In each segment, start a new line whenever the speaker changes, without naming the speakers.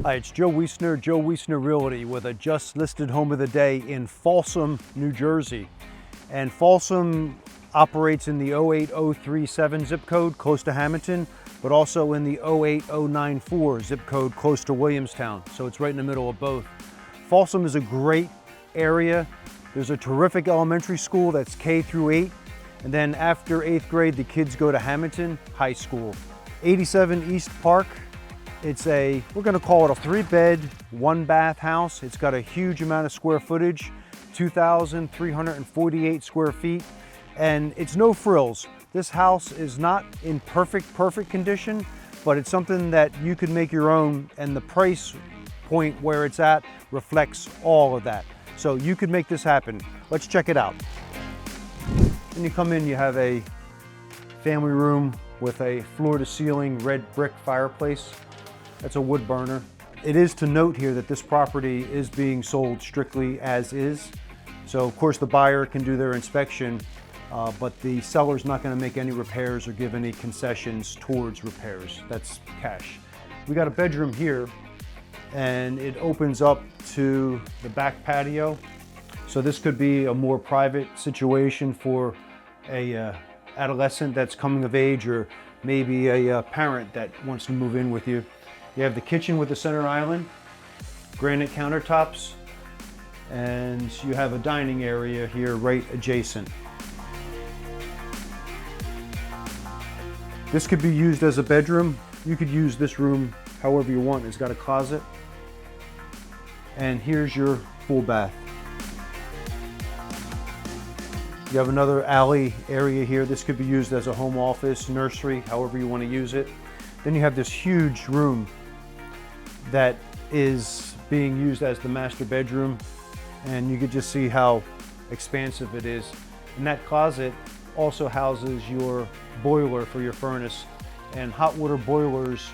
Hi, it's Joe Wiessner Realty with a just listed home of the day in Folsom, New Jersey. And Folsom operates in the 08037 zip code close to Hamilton, but also in the 08094 zip code close to Williamstown. So it's right in the middle of both. Folsom is a great area. There's a terrific elementary school that's K through 8. And then after 8th grade, the kids go to Hamilton High School. 87 East Park. It's we're gonna call it a 3-bed, 1-bath house. It's got a huge amount of square footage, 2,348 square feet, and it's no frills. This house is not in perfect condition, but it's something that you could make your own, and the price point where it's at reflects all of that. So you could make this happen. Let's check it out. When you come in, you have a family room with a floor-to-ceiling red brick fireplace. That's a wood burner. It is to note here that this property is being sold strictly as is. So of course the buyer can do their inspection, but the seller's not gonna make any repairs or give any concessions towards repairs. That's cash. We got a bedroom here and it opens up to the back patio. So this could be a more private situation for a adolescent that's coming of age, or maybe a parent that wants to move in with you. You have the kitchen with the center island, granite countertops, and you have a dining area here right adjacent. This could be used as a bedroom. You could use this room however you want. It's got a closet. And here's your full bath. You have another alley area here. This could be used as a home office, nursery, however you want to use it. Then you have this huge room that is being used as the master bedroom, and you could just see how expansive it is. And that closet also houses your boiler for your furnace, and hot water boilers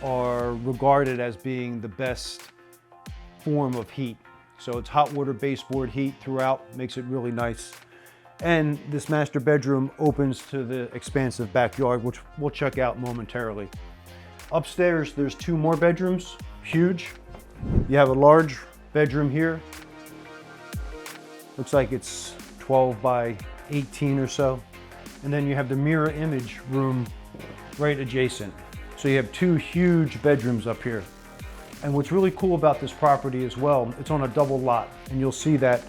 are regarded as being the best form of heat. So it's hot water baseboard heat throughout, makes it really nice. And this master bedroom opens to the expansive backyard, which we'll check out momentarily. Upstairs, there's 2 more bedrooms, huge. You have a large bedroom here. Looks like it's 12 by 18 or so. And then you have the mirror image room right adjacent. So you have 2 huge bedrooms up here. And what's really cool about this property as well, it's on a double lot, and you'll see that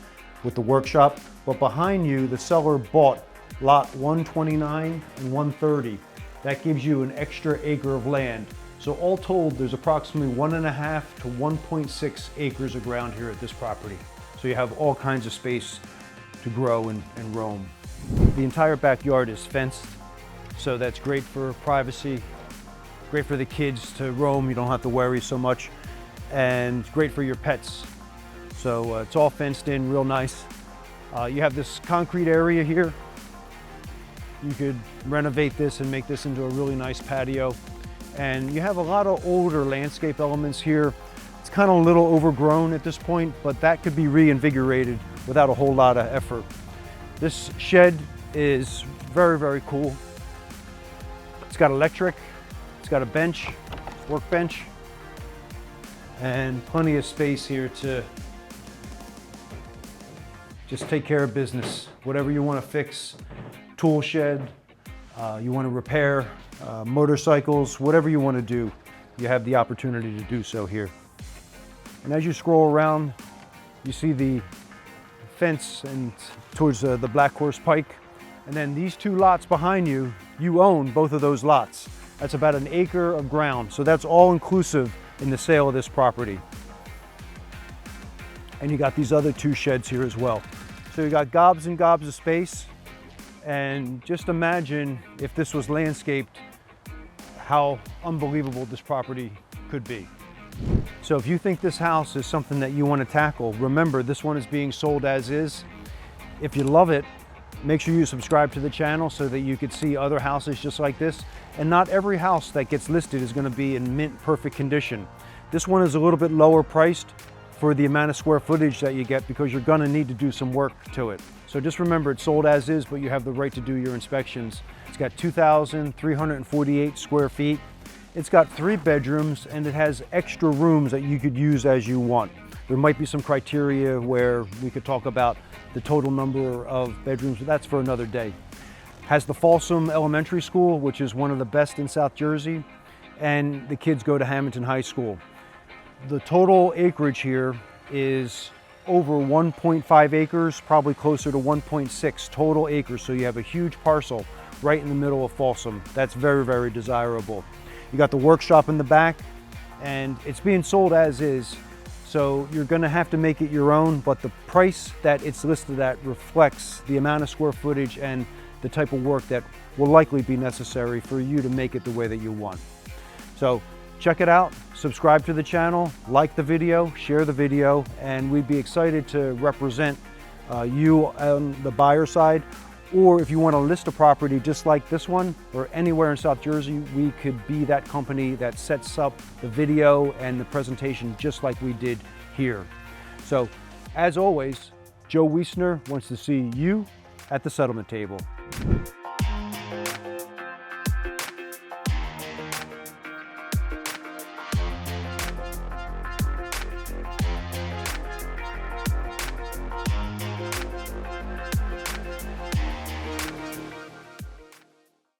with the workshop. But behind you, the seller bought lot 129 and 130. That gives you an extra acre of land. So all told, there's approximately 1.5 to 1.6 acres of ground here at this property. So you have all kinds of space to grow and roam. The entire backyard is fenced, so that's great for privacy, great for the kids to roam. You don't have to worry so much, and great for your pets. So it's all fenced in, real nice. You have this concrete area here. You could renovate this and make this into a really nice patio. And you have a lot of older landscape elements here. It's kind of a little overgrown at this point, but that could be reinvigorated without a whole lot of effort. This shed is very cool. It's got electric, it's got a bench, workbench, and plenty of space here to just take care of business. Whatever you want to fix, tool shed, you want to repair motorcycles, whatever you want to do, you have the opportunity to do so here. And as you scroll around, you see the fence and towards the Black Horse Pike. And then these 2 lots behind you, you own both of those lots. That's about an acre of ground. So that's all inclusive in the sale of this property. And you got these other 2 sheds here as well. So you got gobs and gobs of space. And just imagine if this was landscaped, how unbelievable this property could be. So if you think this house is something that you want to tackle, remember this one is being sold as is. If you love it, make sure you subscribe to the channel so that you could see other houses just like this. And not every house that gets listed is going to be in mint perfect condition. This one is a little bit lower priced for the amount of square footage that you get, because you're going to need to do some work to it. So just remember, it's sold as is, but you have the right to do your inspections. It's got 2,348 square feet. It's got 3 bedrooms and it has extra rooms that you could use as you want. There might be some criteria where we could talk about the total number of bedrooms, but that's for another day. Has the Folsom Elementary School, which is one of the best in South Jersey, and the kids go to Hamilton High School. The total acreage here is over 1.5 acres, probably closer to 1.6 total acres. So you have a huge parcel right in the middle of Folsom. That's very, very desirable. You got the workshop in the back, and it's being sold as is. So you're gonna have to make it your own, but the price that it's listed at reflects the amount of square footage and the type of work that will likely be necessary for you to make it the way that you want. So check it out, subscribe to the channel, like the video, share the video, and we'd be excited to represent you on the buyer side. Or if you want to list a property just like this one or anywhere in South Jersey, we could be that company that sets up the video and the presentation just like we did here. So as always, Joe Wiessner wants to see you at the settlement table.